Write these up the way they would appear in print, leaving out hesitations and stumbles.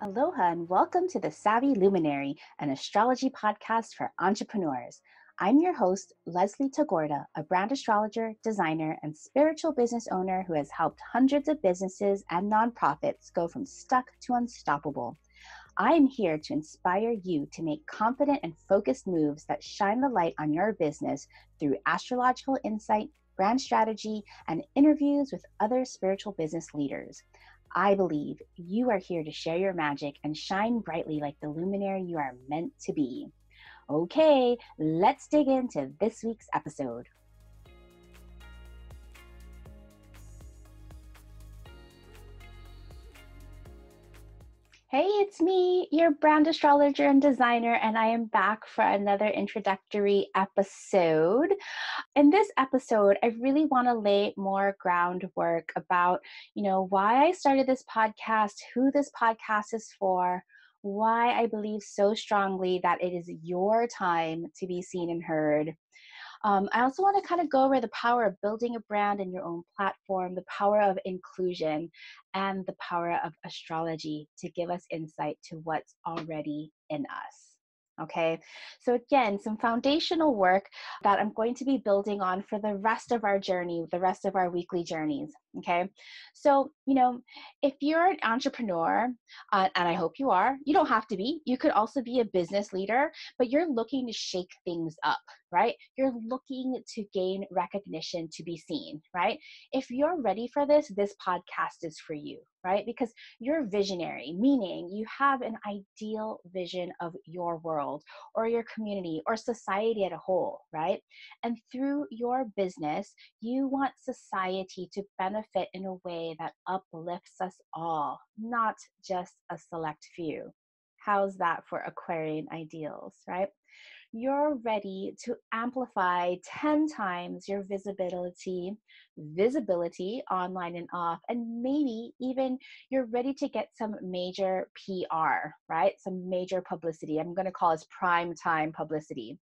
Aloha and welcome to the Savvy Luminary, an astrology podcast for entrepreneurs. I'm your host, Leslie Tagorda, a brand astrologer, designer, and spiritual business owner who has helped hundreds of businesses and nonprofits go from stuck to unstoppable. I'm here to inspire you to make confident and focused moves that shine the light on your business through astrological insight, brand strategy, and interviews with other spiritual business leaders. I believe you are here to share your magic and shine brightly like the luminary you are meant to be. Okay, let's dig into this week's episode. Hey, it's me, your brand astrologer and designer, and I am back for another introductory episode. In this episode, I really want to lay more groundwork about, why I started this podcast, who this podcast is for, why I believe so strongly that it is your time to be seen and heard. I also want to kind of go over the power of building a brand in your own platform, the power of inclusion, and the power of astrology to give us insight to what's already in us. Okay, so again, some foundational work that I'm going to be building on for the rest of our journey, the rest of our weekly journeys. Okay, so, if you're an entrepreneur, and I hope you are, you don't have to be, you could also be a business leader, but you're looking to shake things up, right? You're looking to gain recognition, to be seen, right? If you're ready for this, this podcast is for you, right? Because you're visionary, meaning you have an ideal vision of your world or your community or society as a whole, right? And through your business, you want society to benefit in a way that uplifts us all, not just a select few. How's that for Aquarian ideals, right? You're ready to amplify 10 times your visibility online and off, and maybe even you're ready to get some major PR, right? Some major publicity. I'm going to call this prime time publicity.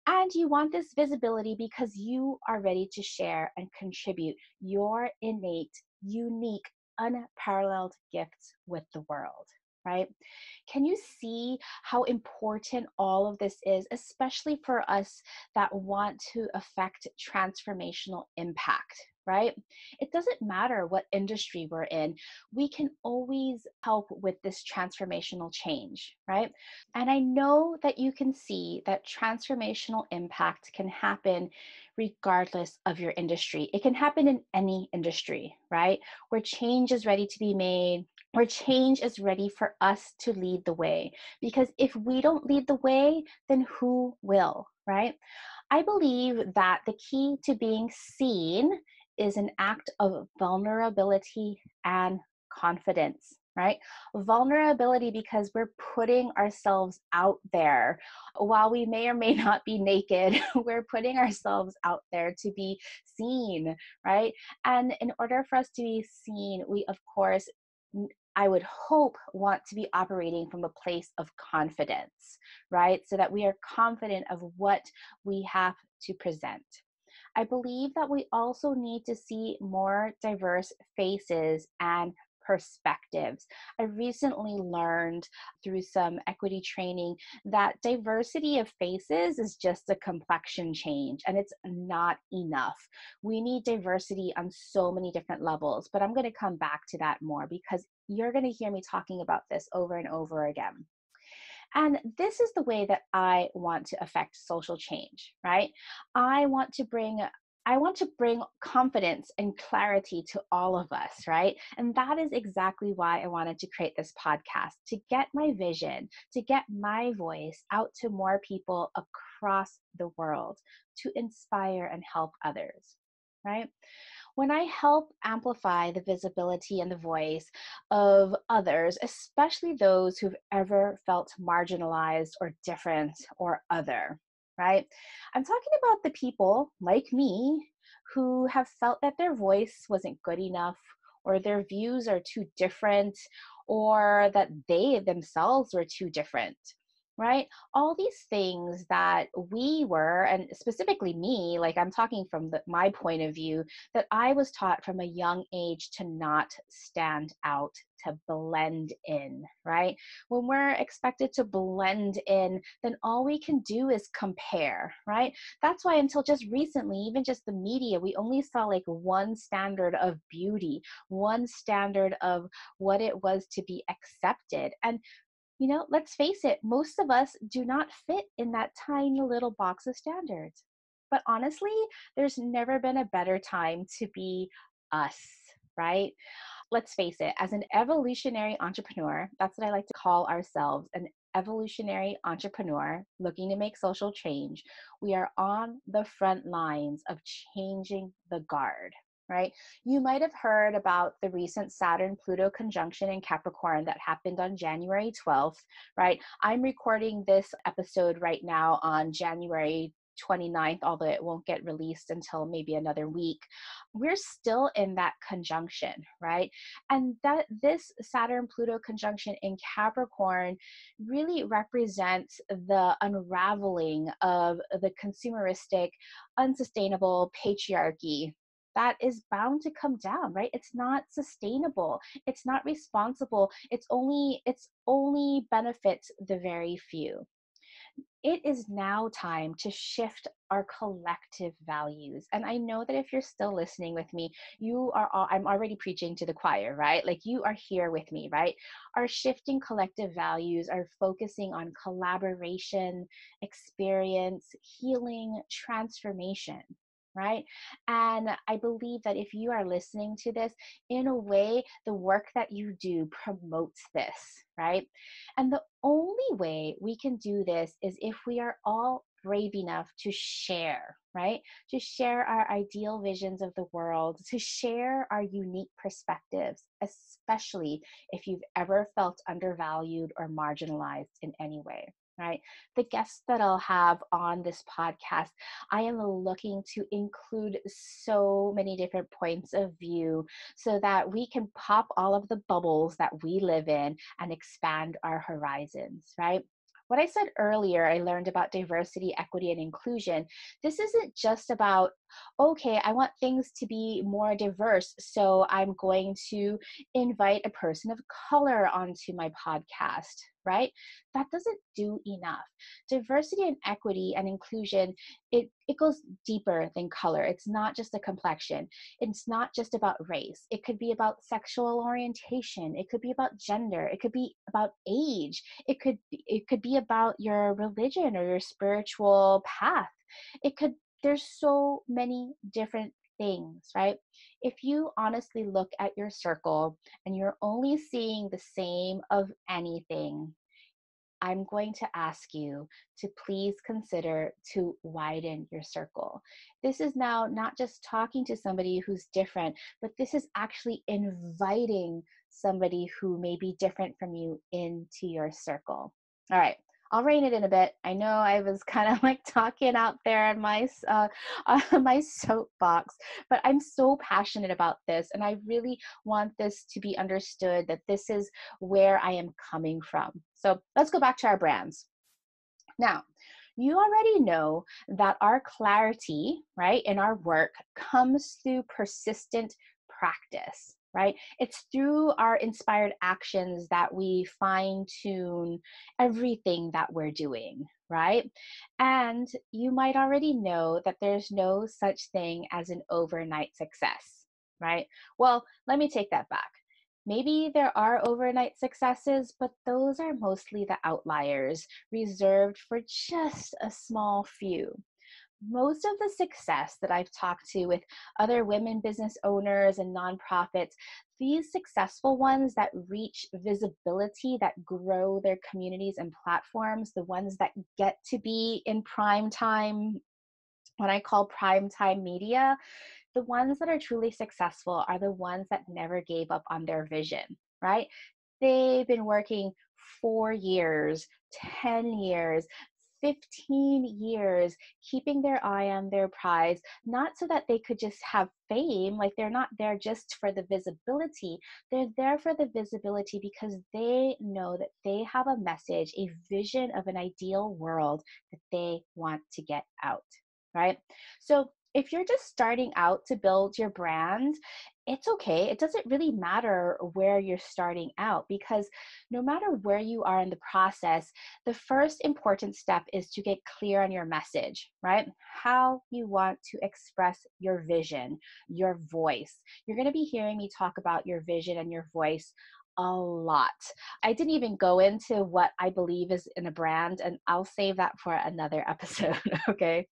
And you want this visibility because you are ready to share and contribute your innate, unique, unparalleled gifts with the world, right? Can you see how important all of this is, especially for us that want to affect transformational impact, right? It doesn't matter what industry we're in, we can always help with this transformational change, right? And I know that you can see that transformational impact can happen regardless of your industry. It can happen in any industry, right? Where change is ready to be made, where change is ready for us to lead the way. Because if we don't lead the way, then who will, right? I believe that the key to being seen is an act of vulnerability and confidence, right? Vulnerability because we're putting ourselves out there. While we may or may not be naked, we're putting ourselves out there to be seen, right? And in order for us to be seen, we, of course, I would hope, want to be operating from a place of confidence, right? So that we are confident of what we have to present. I believe that we also need to see more diverse faces and perspectives. I recently learned through some equity training that diversity of faces is just a complexion change, and it's not enough. We need diversity on so many different levels, but I'm going to come back to that more because you're going to hear me talking about this over and over again. And this is the way that I want to affect social change, right? I want to bring confidence and clarity to all of us, right? And that is exactly why I wanted to create this podcast, to get my vision, to get my voice out to more people across the world, to inspire and help others, right? When I help amplify the visibility and the voice of others, especially those who've ever felt marginalized or different or other, right? I'm talking about the people like me who have felt that their voice wasn't good enough, or their views are too different, or that they themselves were too different. right? All these things that we were, and specifically me, like I'm talking from my point of view, that I was taught from a young age to not stand out, to blend in, right? When we're expected to blend in, then all we can do is compare, right? That's why until just recently, even just the media, we only saw like one standard of beauty, one standard of what it was to be accepted. And let's face it, most of us do not fit in that tiny little box of standards. But honestly, there's never been a better time to be us, right? Let's face it, as an evolutionary entrepreneur, that's what I like to call ourselves, an evolutionary entrepreneur looking to make social change. We are on the front lines of changing the guard, right? You might have heard about the recent Saturn-Pluto conjunction in Capricorn that happened on January 12th, right? I'm recording this episode right now on January 29th, although it won't get released until maybe another week. We're still in that conjunction, right? And that this Saturn-Pluto conjunction in Capricorn really represents the unraveling of the consumeristic, unsustainable patriarchy that is bound to come down, right? It's not sustainable. It's not responsible. It's only benefits the very few. It is now time to shift our collective values. And I know that if you're still listening with me, I'm already preaching to the choir, right? Like you are here with me, right? Our shifting collective values are focusing on collaboration, experience, healing, transformation, right? And I believe that if you are listening to this, in a way, the work that you do promotes this, right? And the only way we can do this is if we are all brave enough to share, right? To share our ideal visions of the world, to share our unique perspectives, especially if you've ever felt undervalued or marginalized in any way. Right? The guests that I'll have on this podcast, I am looking to include so many different points of view so that we can pop all of the bubbles that we live in and expand our horizons, right? What I said earlier, I learned about diversity, equity, and inclusion. This isn't just about, okay, I want things to be more diverse, so I'm going to invite a person of color onto my podcast, right? That doesn't do enough. Diversity and equity and inclusion, it goes deeper than color. It's not just a complexion. It's not just about race. It could be about sexual orientation. It could be about gender. It could be about age. It could be about your religion or your spiritual path. There's so many different things, right? If you honestly look at your circle and you're only seeing the same of anything, I'm going to ask you to please consider to widen your circle. This is now not just talking to somebody who's different, but this is actually inviting somebody who may be different from you into your circle. All right. I'll rein it in a bit. I know I was kind of like talking out there on my soapbox, but I'm so passionate about this, and I really want this to be understood that this is where I am coming from. So let's go back to our brands. Now, you already know that our clarity, right, in our work comes through persistent practice, right? It's through our inspired actions that we fine tune everything that we're doing, right? And you might already know that there's no such thing as an overnight success, right? Well, let me take that back. Maybe there are overnight successes, but those are mostly the outliers, reserved for just a small few. Most of the success that I've talked to with other women business owners and nonprofits, these successful ones that reach visibility, that grow their communities and platforms, the ones that get to be in prime time, what I call prime time media, the ones that are truly successful are the ones that never gave up on their vision, right? They've been working 4 years, 10 years, 15 years keeping their eye on their prize, not so that they could just have fame. Like, they're not there just for the visibility. They're there for the visibility because they know that they have a message, a vision of an ideal world that they want to get out, right? So if you're just starting out to build your brand, it's okay. It doesn't really matter where you're starting out, because no matter where you are in the process, the first important step is to get clear on your message, right? How you want to express your vision, your voice. You're going to be hearing me talk about your vision and your voice a lot. I didn't even go into what I believe is in a brand, and I'll save that for another episode, okay?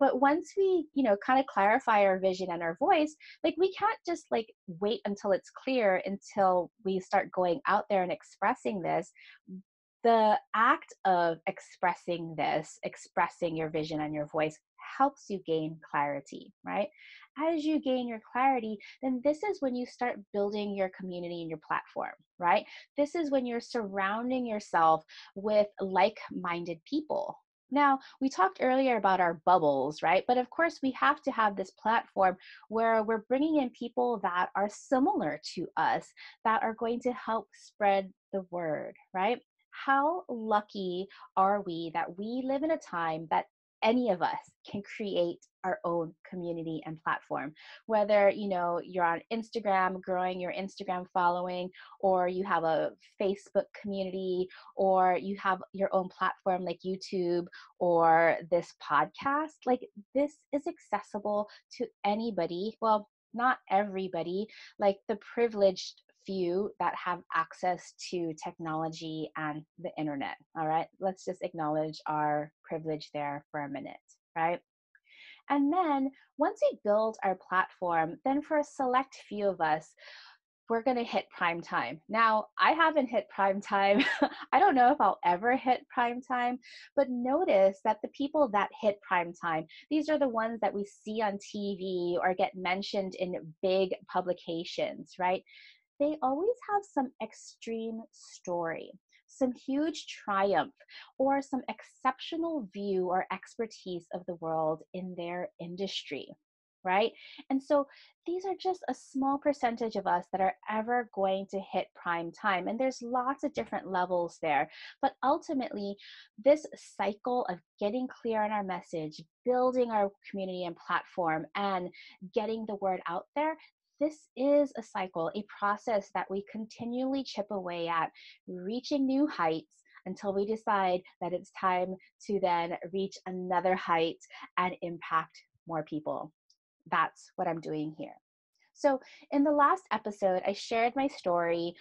But once we, kind of clarify our vision and our voice, like, we can't just like wait until it's clear until we start going out there and expressing this. The act of expressing this, expressing your vision and your voice, helps you gain clarity, right? As you gain your clarity, then this is when you start building your community and your platform, right? This is when you're surrounding yourself with like-minded people. Now, we talked earlier about our bubbles, right? But of course, we have to have this platform where we're bringing in people that are similar to us, that are going to help spread the word, right? How lucky are we that we live in a time that any of us can create our own community and platform? Whether you're on Instagram, growing your Instagram following, or you have a Facebook community, or you have your own platform like YouTube or this podcast, like, this is accessible to anybody. Well, not everybody, like the privileged few that have access to technology and the internet. All right, let's just acknowledge our privilege there for a minute, right? And then once we build our platform, then for a select few of us, we're going to hit prime time. Now, I haven't hit prime time. I don't know if I'll ever hit prime time, but notice that the people that hit prime time, these are the ones that we see on TV or get mentioned in big publications, right? They always have some extreme story, some huge triumph, or some exceptional view or expertise of the world in their industry, right? And so these are just a small percentage of us that are ever going to hit prime time. And there's lots of different levels there. But ultimately, this cycle of getting clear on our message, building our community and platform, and getting the word out there, this is a cycle, a process that we continually chip away at, reaching new heights until we decide that it's time to then reach another height and impact more people. That's what I'm doing here. So in the last episode, I shared my story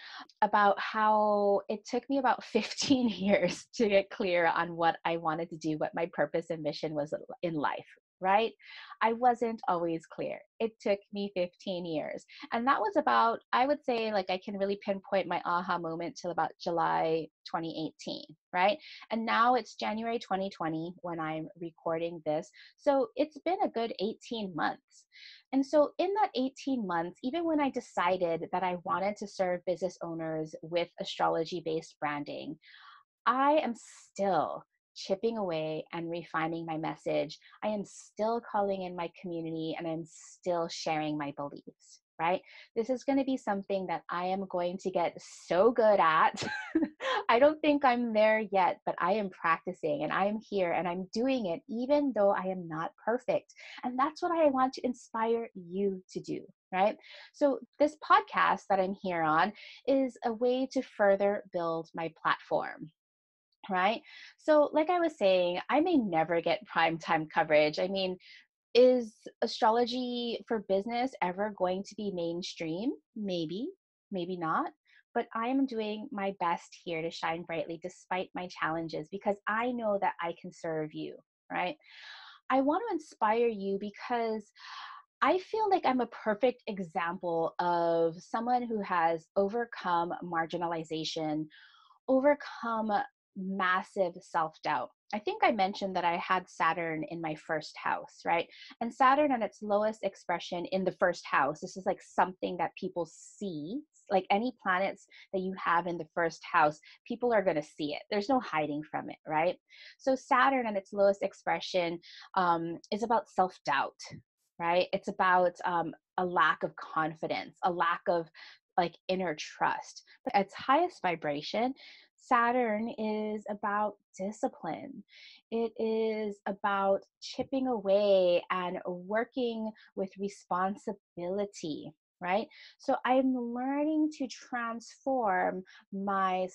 about how it took me about 15 years to get clear on what I wanted to do, what my purpose and mission was in life, right? I wasn't always clear. It took me 15 years. And that was about, I would say, like, I can really pinpoint my aha moment till about July 2018, right? And now it's January 2020 when I'm recording this. So it's been a good 18 months. And so in that 18 months, even when I decided that I wanted to serve business owners with astrology-based branding, I am still chipping away and refining my message. I am still calling in my community, and I'm still sharing my beliefs, right? This is going to be something that I am going to get so good at. I don't think I'm there yet, but I am practicing, and I am here, and I'm doing it even though I am not perfect. And that's what I want to inspire you to do, right? So this podcast that I'm here on is a way to further build my platform, right? So like I was saying, I may never get primetime coverage. I mean, is astrology for business ever going to be mainstream? Maybe, maybe not. But I am doing my best here to shine brightly despite my challenges, because I know that I can serve you, right? I want to inspire you because I feel like I'm a perfect example of someone who has overcome marginalization, overcome massive self-doubt. I think I mentioned that I had Saturn in my first house, right? And Saturn at its lowest expression in the first house, this is like something that people see, like any planets that you have in the first house, people are going to see it. There's no hiding from it, right? So Saturn at its lowest expression is about self-doubt, right? It's about a lack of confidence, a lack of like inner trust. But at its highest vibration, Saturn is about discipline. It is about chipping away and working with responsibility, right? So I'm learning to transform my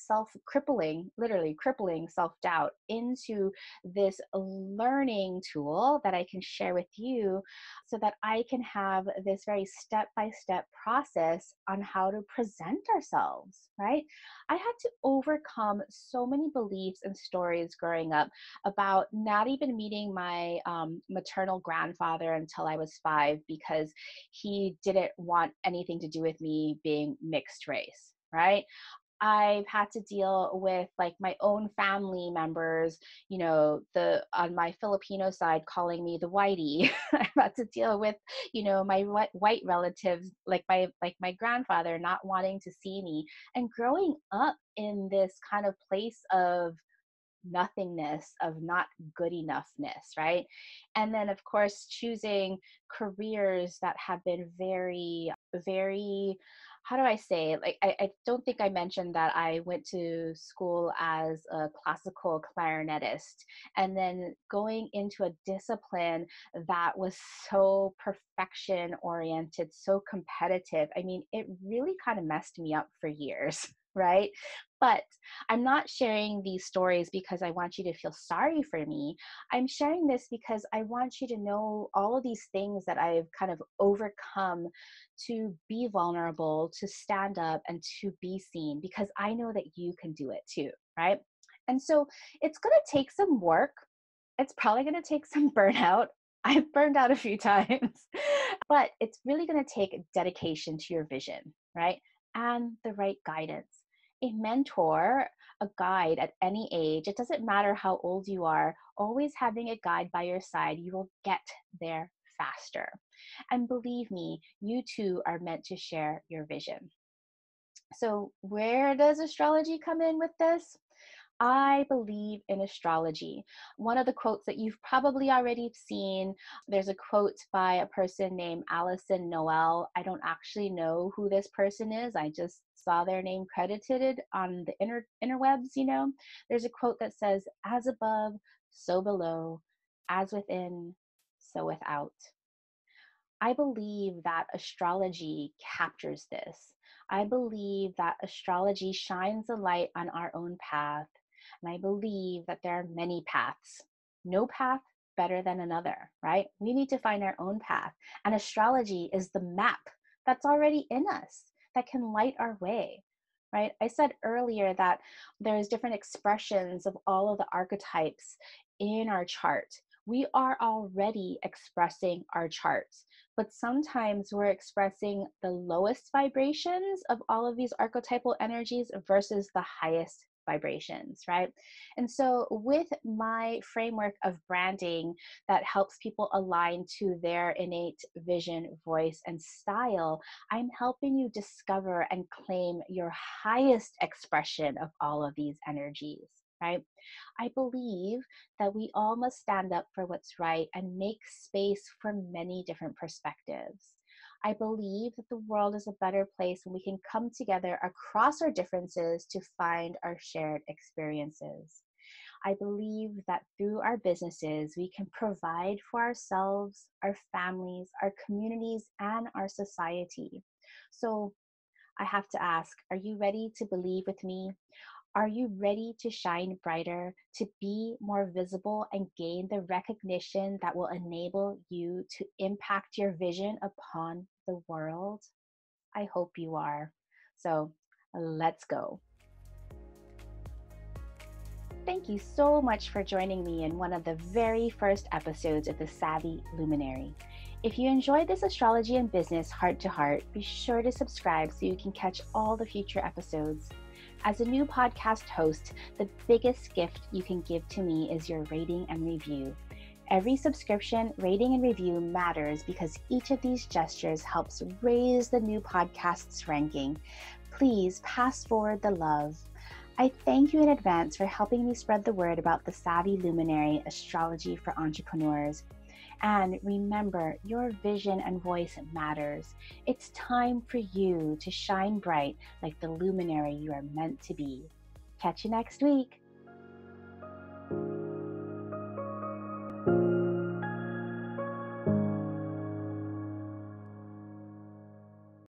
literally crippling self doubt into this learning tool that I can share with you so that I can have this very step by step process on how to present ourselves, right? I had to overcome so many beliefs and stories growing up about not even meeting my maternal grandfather until I was 5 because he didn't want anything to do with me being mixed race, right? I've had to deal with like my own family members, on my Filipino side calling me the whitey. I've had to deal with, my white relatives, like my grandfather not wanting to see me, and growing up in this kind of place of nothingness, of not good enoughness, right? And then of course choosing careers that have been very, very, how do I say, like I don't think I mentioned that I went to school as a classical clarinetist, and then going into a discipline that was so perfection oriented, so competitive. I mean, it really kind of messed me up for years. Right? But I'm not sharing these stories because I want you to feel sorry for me. I'm sharing this because I want you to know all of these things that I've kind of overcome to be vulnerable, to stand up, and to be seen, because I know that you can do it too, right? And so it's going to take some work. It's probably going to take some burnout. I've burned out a few times, but it's really going to take dedication to your vision, right? And the right guidance. A mentor, a guide at any age, it doesn't matter how old you are, always having a guide by your side, you will get there faster. And believe me, you too are meant to share your vision. So where does astrology come in with this? I believe in astrology. One of the quotes that you've probably already seen, there's a quote by a person named Alison Noel. I don't actually know who this person is. I just saw their name credited on the interwebs. There's a quote that says, "As above, so below, as within, so without." I believe that astrology captures this. I believe that astrology shines a light on our own path. And I believe that there are many paths. No path better than another, right? We need to find our own path. And astrology is the map that's already in us that can light our way, right? I said earlier that there's different expressions of all of the archetypes in our chart. We are already expressing our charts, but sometimes we're expressing the lowest vibrations of all of these archetypal energies versus the highest vibrations, right? And so with my framework of branding that helps people align to their innate vision, voice, and style, I'm helping you discover and claim your highest expression of all of these energies, right? I believe that we all must stand up for what's right and make space for many different perspectives. I believe that the world is a better place when we can come together across our differences to find our shared experiences. I believe that through our businesses, we can provide for ourselves, our families, our communities, and our society. So I have to ask, are you ready to believe with me? Are you ready to shine brighter, to be more visible, and gain the recognition that will enable you to impact your vision upon the world? I hope you are. So let's go. Thank you so much for joining me in one of the very first episodes of the Savvy Luminary. If you enjoyed this astrology and business heart to heart, be sure to subscribe so you can catch all the future episodes. As a new podcast host, the biggest gift you can give to me is your rating and review. Every subscription, rating, and review matters because each of these gestures helps raise the new podcast's ranking. Please pass forward the love. I thank you in advance for helping me spread the word about the Savvy Luminary Astrology for Entrepreneurs. And remember, your vision and voice matters. It's time for you to shine bright like the luminary you are meant to be. Catch you next week.